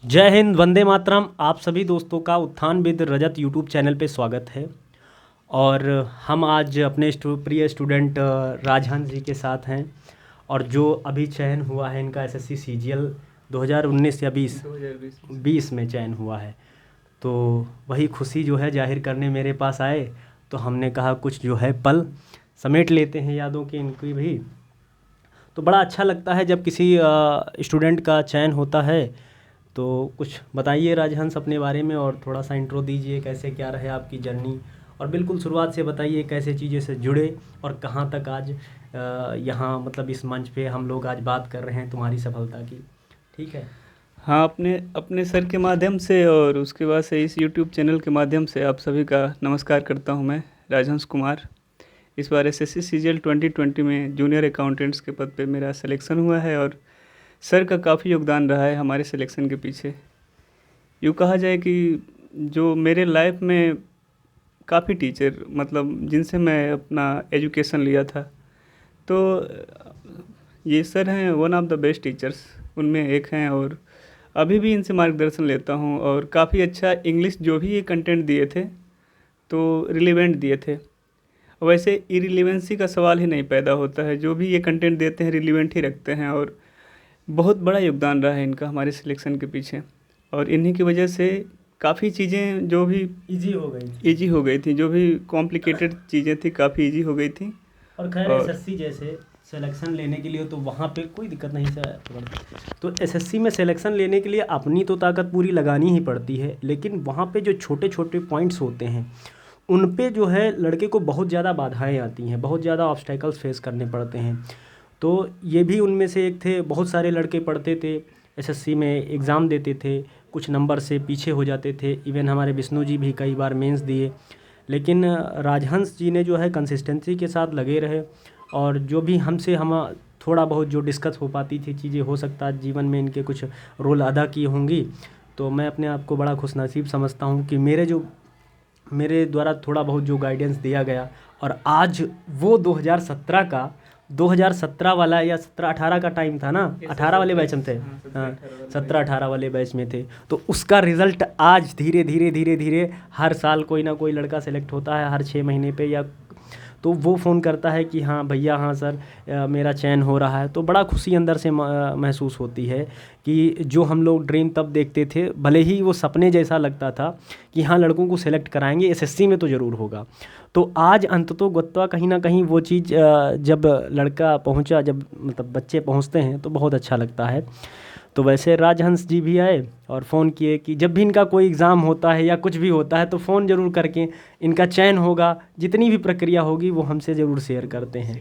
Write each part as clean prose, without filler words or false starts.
जय हिंद, वंदे मातरम। आप सभी दोस्तों का उत्थान विद रजत यूट्यूब चैनल पे स्वागत है। और हम आज अपने प्रिय स्टूडेंट राजहंस जी के साथ हैं। और जो अभी चयन हुआ है इनका एसएससी सीजीएल 2019 या 20 में चयन हुआ है, तो वही खुशी जो है जाहिर करने मेरे पास आए। तो हमने कहा कुछ जो है पल समेट लेते हैं यादों के इनकी भी। तो बड़ा अच्छा लगता है जब किसी स्टूडेंट का चयन होता है। तो कुछ बताइए राजहंस अपने बारे में और थोड़ा सा इंट्रो दीजिए, कैसे क्या रहे आपकी जर्नी। और बिल्कुल शुरुआत से बताइए कैसे चीज़ें से जुड़े और कहाँ तक आज यहाँ मतलब इस मंच पे हम लोग आज बात कर रहे हैं तुम्हारी सफलता की। ठीक है। हाँ, अपने अपने सर के माध्यम से और उसके बाद से इस यूट्यूब चैनल के माध्यम से आप सभी का नमस्कार करता हूँ। मैं राजहंस कुमार। इस बार एसएससी सीजीएल 2020 में जूनियर अकाउंटेंट्स के पद पे मेरा सिलेक्शन हुआ है और सर का काफ़ी योगदान रहा है हमारे सिलेक्शन के पीछे। यूँ कहा जाए कि जो मेरे लाइफ में काफ़ी टीचर मतलब जिनसे मैं अपना एजुकेशन लिया था, तो ये सर हैं one of the best teachers उनमें एक हैं। और अभी भी इनसे मार्गदर्शन लेता हूँ और काफ़ी अच्छा इंग्लिश जो भी ये कंटेंट दिए थे तो रिलेवेंट दिए थे। वैसे इरिलेवेंसी का सवाल ही नहीं पैदा होता है, जो भी ये कंटेंट देते हैं रिलेवेंट ही रखते हैं। और बहुत बड़ा योगदान रहा है इनका हमारे सिलेक्शन के पीछे। और इन्हीं की वजह से काफ़ी चीज़ें जो भी इजी हो गई थी, जो भी कॉम्प्लिकेटेड चीज़ें थी काफ़ी इजी हो गई थी। और खैर एसएससी जैसे सिलेक्शन लेने के लिए तो वहाँ पे कोई दिक्कत नहीं सर। तो एसएससी में सिलेक्शन लेने के लिए अपनी तो ताकत पूरी लगानी ही पड़ती है, लेकिन वहाँ पे जो छोटे छोटे पॉइंट्स होते हैं उन पे जो है लड़के को बहुत ज़्यादा बाधाएं आती हैं, बहुत ज़्यादा ऑब्स्टेकल्स फेस करने पड़ते हैं। तो ये भी उनमें से एक थे। बहुत सारे लड़के पढ़ते थे एसएससी में, एग्ज़ाम देते थे, कुछ नंबर से पीछे हो जाते थे। इवन हमारे विष्णु जी भी कई बार मेंस दिए, लेकिन राजहंस जी ने जो है कंसिस्टेंसी के साथ लगे रहे। और जो भी हमसे हम थोड़ा बहुत जो डिस्कस हो पाती थी चीज़ें, हो सकता है जीवन में इनके कुछ रोल अदा की होंगी। तो मैं अपने आप को बड़ा खुशनसीब समझता हूँ कि मेरे द्वारा थोड़ा बहुत जो गाइडेंस दिया गया। और आज वो 2017 वाला या 17-18 का टाइम था ना, 18 वाले बैच में थे। हाँ, 17-18 वाले बैच में थे। तो उसका रिज़ल्ट आज धीरे धीरे हर साल कोई ना कोई लड़का सेलेक्ट होता है, हर 6 महीने पे या तो वो फ़ोन करता है कि हाँ भैया, हाँ सर मेरा चयन हो रहा है। तो बड़ा खुशी अंदर से महसूस होती है कि जो हम लोग ड्रीम तब देखते थे, भले ही वो सपने जैसा लगता था कि हाँ लड़कों को सेलेक्ट कराएंगे, एसएससी में तो ज़रूर होगा। तो आज अंततोगत्वा कहीं ना कहीं वो चीज़ जब लड़का पहुंचा, जब मतलब बच्चे पहुंचते हैं तो बहुत अच्छा लगता है। तो वैसे राजहंस जी भी आए और फ़ोन किए कि जब भी इनका कोई एग्ज़ाम होता है या कुछ भी होता है तो फ़ोन ज़रूर करके इनका चयन होगा, जितनी भी प्रक्रिया होगी वो हमसे ज़रूर शेयर करते हैं।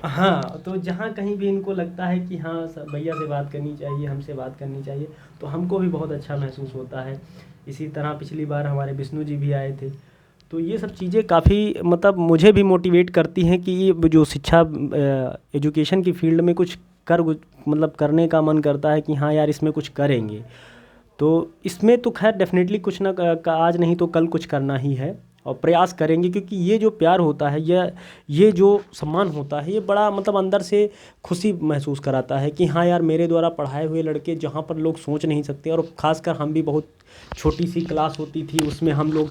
हाँ, तो जहाँ कहीं भी इनको लगता है कि हाँ भैया से बात करनी चाहिए, हमसे बात करनी चाहिए, तो हमको भी बहुत अच्छा महसूस होता है। इसी तरह पिछली बार हमारे विष्णु जी भी आए थे। तो ये सब चीज़ें काफ़ी मतलब मुझे भी मोटिवेट करती हैं कि ये जो शिक्षा एजुकेशन की फील्ड में कुछ मतलब करने का मन करता है कि हाँ यार इसमें कुछ करेंगे। तो इसमें तो खैर डेफिनेटली कुछ ना आज नहीं तो कल कुछ करना ही है और प्रयास करेंगे, क्योंकि ये जो प्यार होता है या ये जो सम्मान होता है ये बड़ा मतलब अंदर से खुशी महसूस कराता है कि हाँ यार मेरे द्वारा पढ़ाए हुए लड़के जहाँ पर लोग सोच नहीं सकते। और ख़ासकर हम भी बहुत छोटी सी क्लास होती थी उसमें हम लोग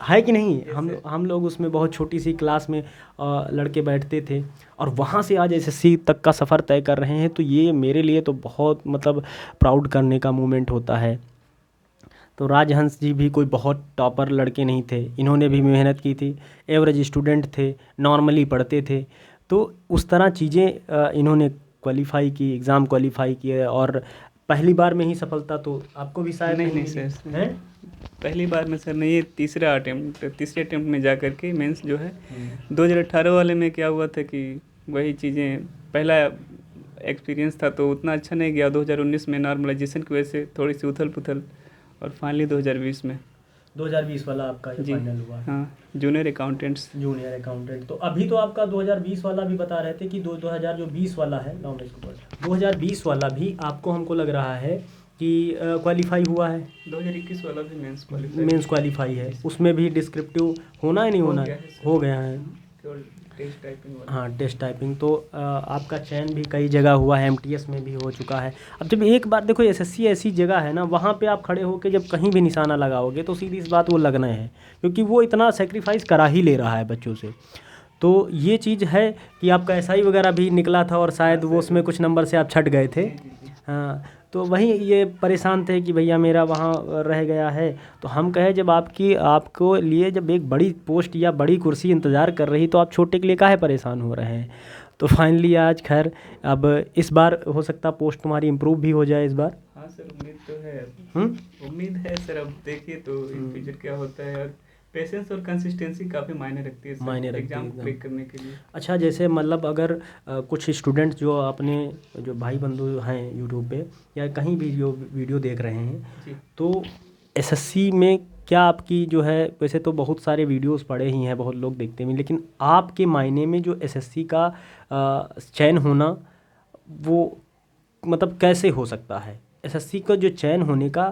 है कि नहीं, हम लोग उसमें बहुत छोटी सी क्लास में लड़के बैठते थे और वहाँ से आज एसएससी तक का सफ़र तय कर रहे हैं। तो ये मेरे लिए तो बहुत मतलब प्राउड करने का मोमेंट होता है। तो राजहंस जी भी कोई बहुत टॉपर लड़के नहीं थे, इन्होंने भी मेहनत की थी, एवरेज स्टूडेंट थे, नॉर्मली पढ़ते थे। तो उस तरह चीज़ें इन्होंने क्वालिफ़ाई की, एग्ज़ाम क्वालिफ़ाई किए और पहली बार में ही सफलता तो आपको भी शायद नहीं सर, हैं पहली बार में सर नहीं, ये तीसरे अटेम्प्ट में जा कर के मेंस जो है 2018 वाले में क्या हुआ था कि वही चीज़ें पहला एक्सपीरियंस था तो उतना अच्छा नहीं गया। 2019 में नॉर्मलाइजेशन की वजह से थोड़ी सी उथल पुथल और फाइनली 2020 वाला आपका ये फाइनल हुआ। हाँ, जूनियर अकाउंटेंट। तो अभी तो आपका 2020 वाला भी बता रहे थे कि 2020 वाला है, 2020 वाला भी आपको हमको लग रहा है कि क्वालिफाई हुआ है। 2021 वाला भी मेंस क्वालिफाई है, उसमें भी डिस्क्रिप्टिव होना है, नहीं होना है, हो गया है। टेस्ट टाइपिंग वाला। हाँ, टेस्ट टाइपिंग। तो आपका चयन भी कई जगह हुआ है, एमटीएस में भी हो चुका है। अब जब एक बार देखो एसएससी ऐसी जगह है ना, वहाँ पे आप खड़े होके जब कहीं भी निशाना लगाओगे तो सीधी सी बात वो लगना है, क्योंकि वो इतना सेक्रीफाइस करा ही ले रहा है बच्चों से। तो ये चीज़ है कि आपका एसआई वगैरह भी निकला था और शायद वो उसमें कुछ नंबर से आप छट गए थे। जी जी जी। हाँ, तो वहीं ये परेशान थे कि भैया मेरा वहाँ रह गया है। तो हम कहे जब आपको लिए जब एक बड़ी पोस्ट या बड़ी कुर्सी इंतज़ार कर रही, तो आप छोटे के लिए काहे परेशान हो रहे हैं। तो फाइनली आज खैर अब इस बार हो सकता पोस्ट तुम्हारी इम्प्रूव भी हो जाए इस बार। हाँ सर, उम्मीद तो है। हम्म। उम्मीद है सर, अब देखिए तो इन फ्यूचर क्या होता है। और पेशेंस और कंसिस्टेंसी काफ़ी मायने रखती है सर, मायने रखती है एग्जाम एकदम। क्रैक करने के लिए। अच्छा, जैसे मतलब अगर कुछ स्टूडेंट जो अपने जो भाई बंधु हैं यूट्यूब पे या कहीं भी जो वीडियो देख रहे हैं, जी तो एसएससी में क्या आपकी जो है, वैसे तो बहुत सारे वीडियोस पड़े ही हैं, बहुत लोग देखते हैं, लेकिन आपके मायने में जो एसएससी का चयन होना वो मतलब कैसे हो सकता है? एसएससी का जो चयन होने का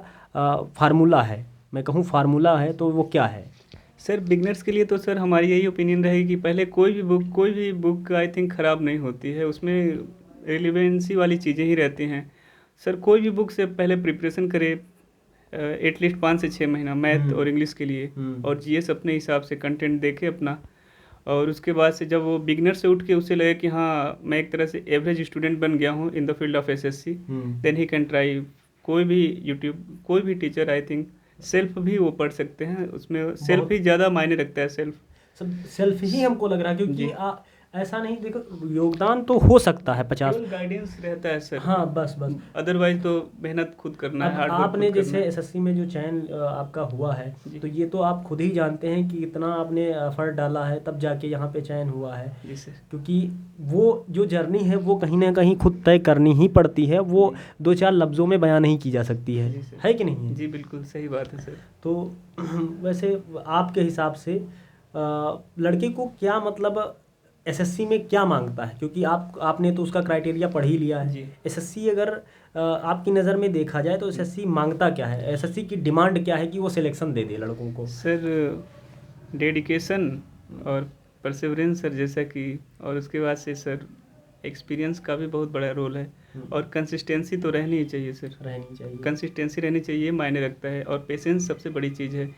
फार्मूला है, मैं कहूँ फार्मूला है, तो वो क्या है? सर, बिगनर्स के लिए तो सर हमारी यही ओपिनियन रहेगी कि पहले कोई भी बुक आई थिंक ख़राब नहीं होती है, उसमें रिलेवेंसी वाली चीज़ें ही रहती हैं। सर, कोई भी बुक से पहले प्रिपरेशन करे, एटलीस्ट 5 से 6 महीना मैथ और इंग्लिश के लिए, और जीएस अपने हिसाब से कंटेंट देखे अपना। और उसके बाद से जब वो बिगनर से उठ के उसे लगे कि हाँ मैं एक तरह से एवरेज स्टूडेंट बन गया हूँ in the field of SSC, then he can try कोई भी यूट्यूब, कोई भी टीचर। आई थिंक सेल्फ भी वो पढ़ सकते हैं, उसमें सेल्फ ही ज़्यादा मायने रखता है। सेल्फ सब सेल्फ ही हमको लग रहा है, क्योंकि जी। ऐसा नहीं, देखो योगदान तो हो सकता है 50। केवल गाइडेंस रहता है सर। हाँ, बस बस। अदरवाइज तो मेहनत खुद करना है, अब हार्ड वर्क आपने खुद करना जैसे है। एसएससी में जो चयन आपका हुआ है, जी। तो ये तो आप खुद ही जानते हैं कि इतना आपने एफर्ट डाला है तब जाके यहाँ पे चयन हुआ है। जी सर। क्योंकि वो जो जर्नी है वो कहीं ना कहीं खुद तय करनी ही पड़ती है, वो दो चार लफ्ज़ों में बयां नहीं की जा सकती जी सर। है कि नहीं है? जी बिल्कुल सही बात है सर। तो वैसे आपके हिसाब से लड़के को क्या मतलब एसएससी में क्या मांगता है, क्योंकि आपने तो उसका क्राइटेरिया पढ़ ही लिया है। जी। एसएससी अगर आपकी नज़र में देखा जाए तो एसएससी मांगता क्या है, एसएससी की डिमांड क्या है कि वो सिलेक्शन दे दे लड़कों को? सर, डेडिकेशन और परसेवरेंस सर, जैसा कि, और उसके बाद से सर एक्सपीरियंस का भी बहुत बड़ा रोल है। और कंसिस्टेंसी तो रहनी ही चाहिए सर, रहनी चाहिए। कंसिस्टेंसी रहनी चाहिए, मायने रखता है। और पेशेंस सबसे बड़ी चीज़ है,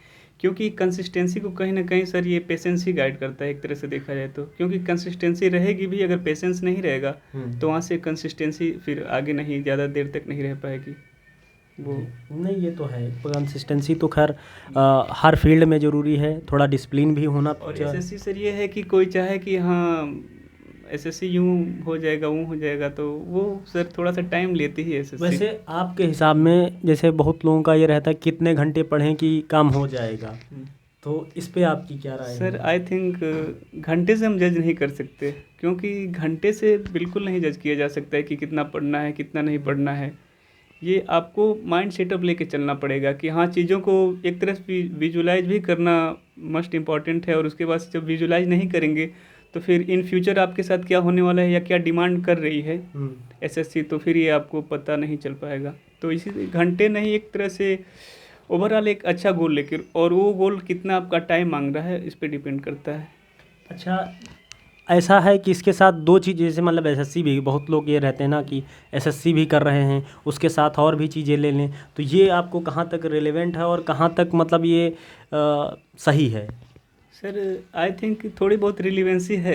क्योंकि कंसिस्टेंसी को कहीं ना कहीं सर ये पेशेंस ही गाइड करता है एक तरह से देखा जाए तो। क्योंकि कंसिस्टेंसी रहेगी भी, अगर पेशेंस नहीं रहेगा तो वहाँ से कंसिस्टेंसी फिर आगे नहीं, ज़्यादा देर तक नहीं रह पाएगी वो। नहीं, ये तो है, कंसिस्टेंसी तो खैर हर फील्ड में ज़रूरी है, थोड़ा डिसिप्लिन भी होना और एसएससी सर ये है कि कोई चाहे कि हाँ एसएससी यूँ हो जाएगा वो हो जाएगा, तो वो सर थोड़ा सा टाइम लेती ही है एसएससी। वैसे आपके हिसाब में, जैसे बहुत लोगों का ये रहता है कितने घंटे पढ़ें कि काम हो जाएगा, तो इस पे आपकी क्या राय है? सर आई थिंक घंटे से हम जज नहीं कर सकते, क्योंकि घंटे से बिल्कुल नहीं जज किया जा सकता है कि कितना पढ़ना है कितना नहीं पढ़ना है। ये आपको माइंड सेटअप लेके चलना पड़ेगा कि हाँ चीज़ों को एक तरह से विजुलाइज भी करना मस्ट इम्पॉर्टेंट है। और उसके बाद जब विजुलाइज नहीं करेंगे तो फिर इन फ्यूचर आपके साथ क्या होने वाला है या क्या डिमांड कर रही है एसएससी, तो फिर ये आपको पता नहीं चल पाएगा। तो इसी घंटे नहीं, एक तरह से ओवरऑल एक अच्छा गोल लेकर, और वो गोल कितना आपका टाइम मांग रहा है इस पे डिपेंड करता है। अच्छा, ऐसा है कि इसके साथ दो चीज़, जैसे मतलब एसएससी भी, बहुत लोग ये रहते हैं ना कि एसएससी भी कर रहे हैं उसके साथ और भी चीज़ें ले लें, तो ये आपको कहाँ तक रिलेवेंट है और कहाँ तक मतलब ये सही है? सर आई थिंक थोड़ी बहुत रिलीवेंसी है,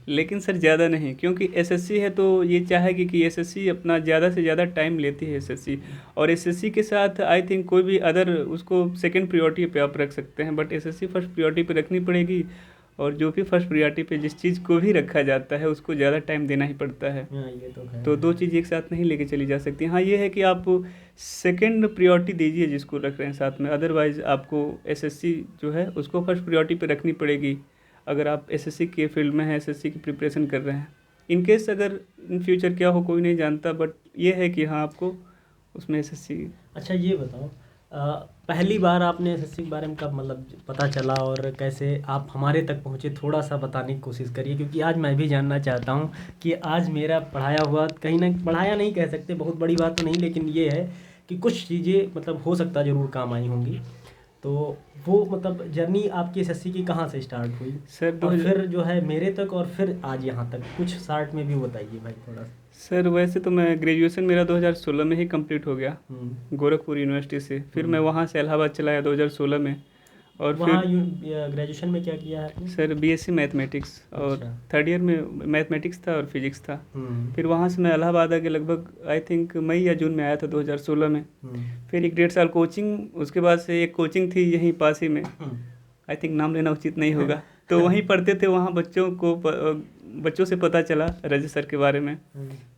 लेकिन सर ज़्यादा नहीं, क्योंकि एसएससी है तो ये चाहेगी कि एसएससी अपना ज़्यादा से ज़्यादा टाइम लेती है एसएससी। और एसएससी के साथ आई थिंक कोई भी अदर उसको सेकंड प्रायोरिटी पे आप रख सकते हैं, बट एसएससी फर्स्ट प्रायोरिटी पे रखनी पड़ेगी। और जो भी फर्स्ट प्रायोरिटी पे जिस चीज़ को भी रखा जाता है उसको ज़्यादा टाइम देना ही पड़ता है। ये तो है। तो दो चीज़ एक साथ नहीं लेके चली जा सकती। हाँ ये है कि आप सेकंड प्रायोरिटी दीजिए जिसको रख रहे हैं साथ में, अदरवाइज़ आपको एसएससी जो है उसको फर्स्ट प्रायोरिटी पे रखनी पड़ेगी अगर आप एसएससी के फील्ड में हैं, एसएससी की प्रिपरेशन कर रहे हैं। इन केस अगर इन फ्यूचर क्या हो कोई नहीं जानता, बट ये है कि हाँ आपको उसमें एसएससी। अच्छा, ये बताओ, पहली बार आपने एसएससी के बारे में कब मतलब पता चला और कैसे आप हमारे तक पहुँचे, थोड़ा सा बताने की कोशिश करिए, क्योंकि आज मैं भी जानना चाहता हूँ कि आज मेरा पढ़ाया हुआ, कहीं ना पढ़ाया नहीं कह सकते, बहुत बड़ी बात तो नहीं, लेकिन ये है कि कुछ चीज़ें मतलब हो सकता ज़रूर काम आई होंगी। तो वो मतलब जर्नी आपकी एसएससी की कहाँ से स्टार्ट हुई सर और फिर जो है मेरे तक और फिर आज यहाँ तक कुछ शॉर्ट में भी बताइए भाई थोड़ा सा। सर वैसे तो मैं ग्रेजुएशन मेरा 2016 में ही कंप्लीट हो गया हम्म। गोरखपुर यूनिवर्सिटी से। फिर मैं वहाँ से इलाहाबाद चला गया 2016 में। और वहाँ फिर ग्रेजुएशन में क्या किया है आपने? सर बीएससी मैथमेटिक्स और अच्छा। थर्ड ईयर में मैथमेटिक्स था और फिजिक्स था। हम्म। फिर वहाँ से मैं इलाहाबाद आके लगभग आई थिंक मई या जून में आया था 2016 में। हम्म। फिर 1.5 साल कोचिंग, उसके बाद से एक कोचिंग थी यहीं पास ही में, आई थिंक नाम लेना उचित नहीं होगा, तो वहीं पढ़ते थे। वहाँ बच्चों से पता चला रजत सर के बारे में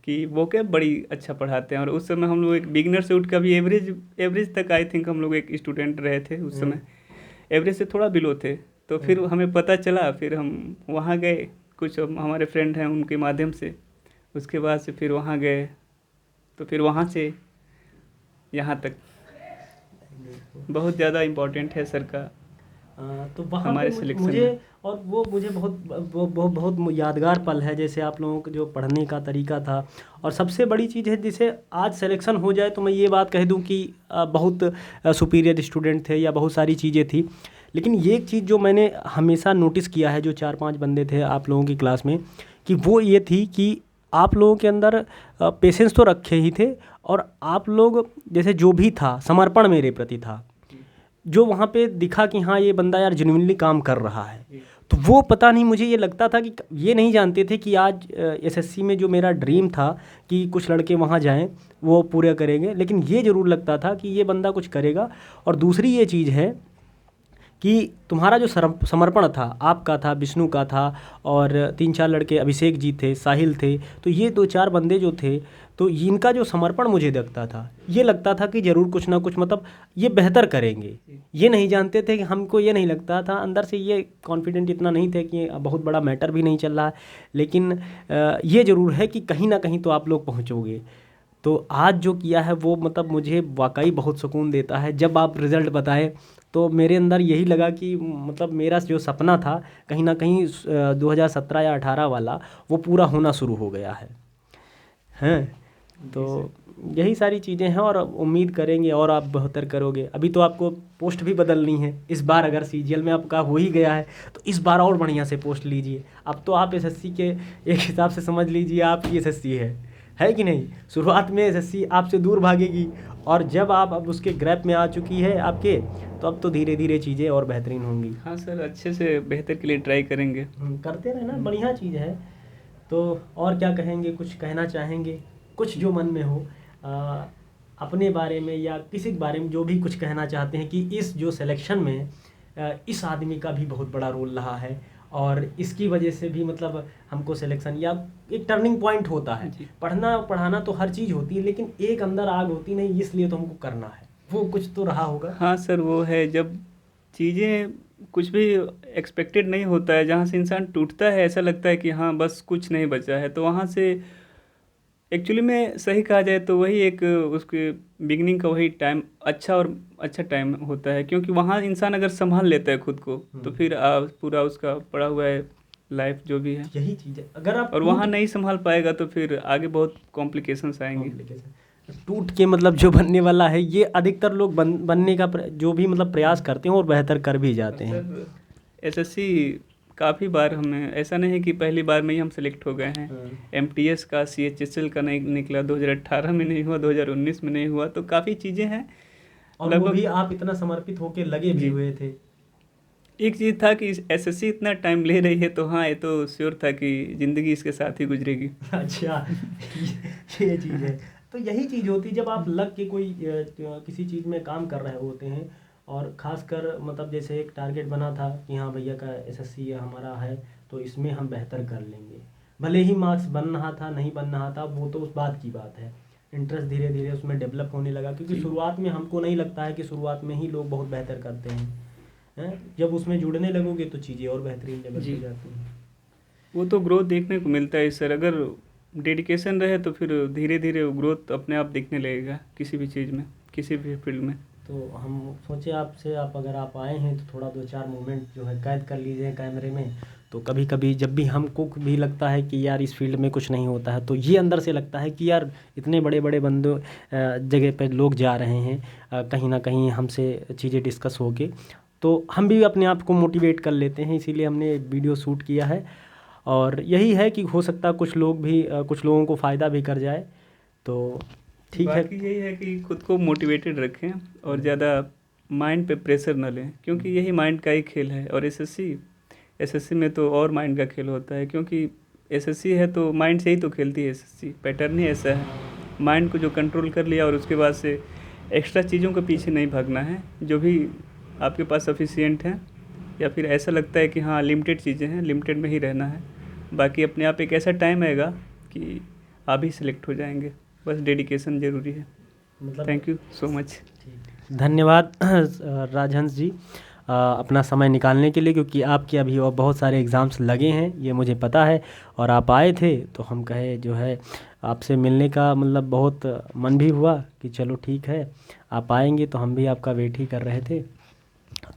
कि वो क्या बड़ी अच्छा पढ़ाते हैं। और उस समय हम लोग एक बिगिनर से उठ कर अभी एवरेज तक आई थिंक हम लोग एक स्टूडेंट रहे थे उस समय, एवरेज से थोड़ा बिलो थे। तो फिर हमें पता चला, फिर हम वहाँ गए, कुछ हमारे फ्रेंड हैं उनके माध्यम से। उसके बाद से फिर वहाँ गए, तो फिर वहाँ से यहाँ तक बहुत ज़्यादा इम्पोर्टेंट है सर का तो वहाँ पे हमारे सिलेक्शन मुझे में। और वो मुझे बहुत यादगार पल है, जैसे आप लोगों का जो पढ़ने का तरीका था। और सबसे बड़ी चीज़ है जिसे आज सिलेक्शन हो जाए तो मैं ये बात कह दूं कि बहुत सुपीरियर स्टूडेंट थे या बहुत सारी चीज़ें थी। लेकिन ये एक चीज़ जो मैंने हमेशा नोटिस किया है, जो 4-5 बंदे थे आप लोगों की क्लास में, कि वो ये थी कि आप लोगों के अंदर पेशेंस तो रखे ही थे, और आप लोग जैसे जो भी था समर्पण मेरे प्रति था, जो वहाँ पे दिखा कि हाँ ये बंदा यार जेन्युइनली काम कर रहा है। तो वो पता नहीं, मुझे ये लगता था कि ये नहीं जानते थे कि आज एसएससी में जो मेरा ड्रीम था कि कुछ लड़के वहाँ जाएं वो पूरे करेंगे, लेकिन ये ज़रूर लगता था कि ये बंदा कुछ करेगा। और दूसरी ये चीज़ है कि तुम्हारा जो समर्पण था, आपका था, विष्णु का था, और 3-4 लड़के अभिषेक जी थे, साहिल थे, तो ये 2-4 बंदे जो थे, तो इनका जो समर्पण मुझे दिखता था, ये लगता था कि ज़रूर कुछ ना कुछ मतलब ये बेहतर करेंगे। ये नहीं जानते थे कि, हमको ये नहीं लगता था, अंदर से ये कॉन्फिडेंट इतना नहीं थे कि बहुत बड़ा मैटर भी नहीं चल रहा है, लेकिन ये ज़रूर है कि कहीं ना कहीं तो आप लोग पहुँचोगे। तो आज जो किया है वो मतलब मुझे वाकई बहुत सुकून देता है। जब आप रिज़ल्ट बताए तो मेरे अंदर यही लगा कि मतलब मेरा जो सपना था कहीं ना कहीं 2017 या 18 वाला वो पूरा होना शुरू हो गया है। हैं तो यही सारी चीज़ें हैं, और उम्मीद करेंगे और आप बेहतर करोगे। अभी तो आपको पोस्ट भी बदलनी है इस बार, अगर सीजीएल में आपका हो ही गया है तो इस बार और बढ़िया से पोस्ट लीजिए। अब तो आप एसएससी के एक हिसाब से समझ लीजिए आपकी एसएससी है कि नहीं। शुरुआत में एसएससी आपसे दूर भागेगी, और जब आप अब उसके ग्रैप में आ चुकी है आपके, तो अब तो धीरे धीरे चीज़ें और बेहतरीन होंगी। हाँ सर, अच्छे से बेहतर के लिए ट्राई करेंगे। करते रहना, बढ़िया चीज़ है। तो और क्या कहेंगे, कुछ कहना चाहेंगे, कुछ जो मन में हो अपने बारे में या किसी के बारे में, जो भी कुछ कहना चाहते हैं कि इस जो सिलेक्शन में इस आदमी का भी बहुत बड़ा रोल रहा है, और इसकी वजह से भी मतलब हमको सिलेक्शन या एक टर्निंग पॉइंट होता है। पढ़ना पढ़ाना तो हर चीज़ होती है, लेकिन एक अंदर आग होती नहीं, इसलिए तो हमको करना है, वो कुछ तो रहा होगा। हाँ सर, वो है जब चीज़ें कुछ भी एक्सपेक्टेड नहीं होता है, जहाँ से इंसान टूटता है, ऐसा लगता है कि हाँ बस कुछ नहीं बचा है, तो वहाँ से एक्चुअली में सही कहा जाए तो वही एक उसके बिगनिंग का वही टाइम अच्छा टाइम होता है, क्योंकि वहाँ इंसान अगर संभाल लेता है खुद को तो फिर पूरा उसका पड़ा हुआ है लाइफ जो भी है, यही चीज़ है। अगर आप और वहाँ नहीं संभाल पाएगा तो फिर आगे बहुत कॉम्प्लिकेशंस आएंगे। टूट के मतलब जो बनने वाला है, ये अधिकतर लोग बनने का जो भी मतलब प्रयास करते हैं और बेहतर कर भी जाते हैं। एसएससी काफ़ी बार हमें, ऐसा नहीं है कि पहली बार में ही हम सेलेक्ट हो गए हैं। एमटीएस का, सीएचएसएल का नहीं निकला, 2018 में नहीं हुआ, 2019 में नहीं हुआ, तो काफ़ी चीज़ें हैं। और वो भी आप इतना समर्पित होकर लगे भी हुए थे। एक चीज़ था कि एसएससी इतना टाइम ले रही है, तो हाँ ये तो श्योर था कि ज़िंदगी इसके साथ ही गुजरेगी। अच्छा, ये चीज़ है। तो यही चीज़ होती है जब आप लग के कोई किसी चीज़ में काम कर रहे होते हैं, और ख़ासकर मतलब जैसे एक टारगेट बना था कि हाँ भैया का एसएससी हमारा है तो इसमें हम बेहतर कर लेंगे, भले ही मार्क्स बन रहा था नहीं बन रहा था, वो तो उस बात की बात है। इंटरेस्ट धीरे धीरे उसमें डेवलप होने लगा, क्योंकि शुरुआत में हमको नहीं लगता है कि शुरुआत में ही लोग बहुत बेहतर करते हैं। जब उसमें जुड़ने लगोगे तो चीज़ें और बेहतरीन लेवल पे जाती हैं। वो तो ग्रोथ देखने को मिलता है सर, अगर डेडिकेशन रहे तो फिर धीरे धीरे वो ग्रोथ अपने आप दिखने लगेगा किसी भी चीज़ में, किसी भी फील्ड में। तो हम सोचे आपसे, अगर आप आए हैं तो थोड़ा 2-4 मोमेंट जो है कैद कर लीजिए कैमरे में, तो कभी कभी जब भी हमको भी लगता है कि यार इस फील्ड में कुछ नहीं होता है, तो ये अंदर से लगता है कि यार इतने बड़े बड़े बंदों जगह पे लोग जा रहे हैं, कहीं ना कहीं हमसे चीज़ें डिस्कस होके, तो हम भी अपने आप को मोटिवेट कर लेते हैं, इसीलिए हमने वीडियो शूट किया है। और यही है कि हो सकता है कुछ लोग भी कुछ लोगों को फ़ायदा भी कर जाए, तो ठीक है। बाकी यही है कि खुद को मोटिवेटेड रखें और ज़्यादा माइंड पे प्रेशर न लें, क्योंकि यही माइंड का ही खेल है। और एसएससी में तो और माइंड का खेल होता है, क्योंकि एसएससी है तो माइंड से ही तो खेलती है एसएससी, पैटर्न ही ऐसा है। माइंड को जो कंट्रोल कर लिया और उसके बाद से एक्स्ट्रा चीज़ों के पीछे नहीं भागना है, जो भी आपके पास सफिशिएंट है या फिर ऐसा लगता है कि हाँ लिमिटेड चीज़ें हैं, लिमिटेड में ही रहना है। बाकी अपने आप एक ऐसा टाइम आएगा कि आप ही सिलेक्ट हो जाएंगे, बस डेडिकेशन ज़रूरी है। मतलब थैंक यू सो मच। धन्यवाद राजहंस जी, अपना समय निकालने के लिए, क्योंकि आपके अभी और बहुत सारे एग्ज़ाम्स लगे हैं ये मुझे पता है, और आप आए थे तो हम कहे जो है आपसे मिलने का मतलब बहुत मन भी हुआ कि चलो ठीक है आप आएंगे, तो हम भी आपका वेट ही कर रहे थे।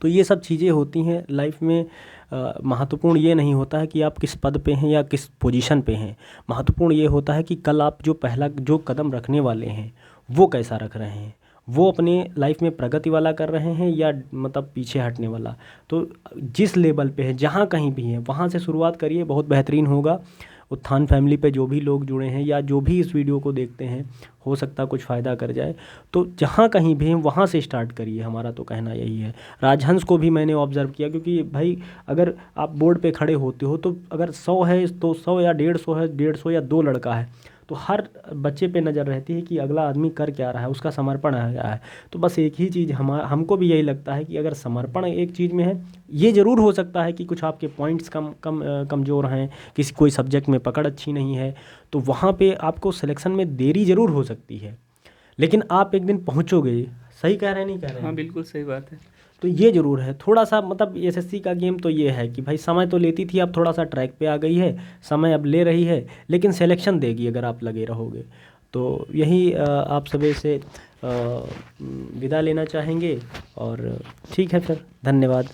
तो ये सब चीज़ें होती हैं लाइफ में। महत्वपूर्ण ये नहीं होता है कि आप किस पद पे हैं या किस पोजीशन पे हैं, महत्वपूर्ण ये होता है कि कल आप जो पहला जो कदम रखने वाले हैं वो कैसा रख रहे हैं, वो अपने लाइफ में प्रगति वाला कर रहे हैं या मतलब पीछे हटने वाला। तो जिस लेवल पे है, जहाँ कहीं भी है, वहाँ से शुरुआत करिए, बहुत बेहतरीन होगा। उत्थान फैमिली पे जो भी लोग जुड़े हैं या जो भी इस वीडियो को देखते हैं, हो सकता है कुछ फ़ायदा कर जाए, तो जहाँ कहीं भी हैं वहाँ से स्टार्ट करिए, हमारा तो कहना यही है। राजहंस को भी मैंने ऑब्ज़र्व किया, क्योंकि भाई अगर आप बोर्ड पे खड़े होते हो तो अगर 100 है तो 100 या 150 है, 150 या 2 लड़का है, तो हर बच्चे पे नज़र रहती है कि अगला आदमी कर क्या रहा है, उसका समर्पण है क्या है। तो बस एक ही चीज़ हमको भी यही लगता है कि अगर समर्पण एक चीज़ में है, ये ज़रूर हो सकता है कि कुछ आपके पॉइंट्स कमज़ोर हैं, किसी कोई सब्जेक्ट में पकड़ अच्छी नहीं है, तो वहाँ पे आपको सिलेक्शन में देरी ज़रूर हो सकती है, लेकिन आप एक दिन पहुँचोगे। सही कह रहे हैं नहीं कह रहे हैं? हाँ बिल्कुल सही बात है। तो ये ज़रूर है थोड़ा सा, मतलब एसएससी का गेम तो ये है कि भाई समय तो लेती थी, अब थोड़ा सा ट्रैक पे आ गई है, समय अब ले रही है, लेकिन सिलेक्शन देगी अगर आप लगे रहोगे। तो यही आप सभी से विदा लेना चाहेंगे, और ठीक है फिर, धन्यवाद।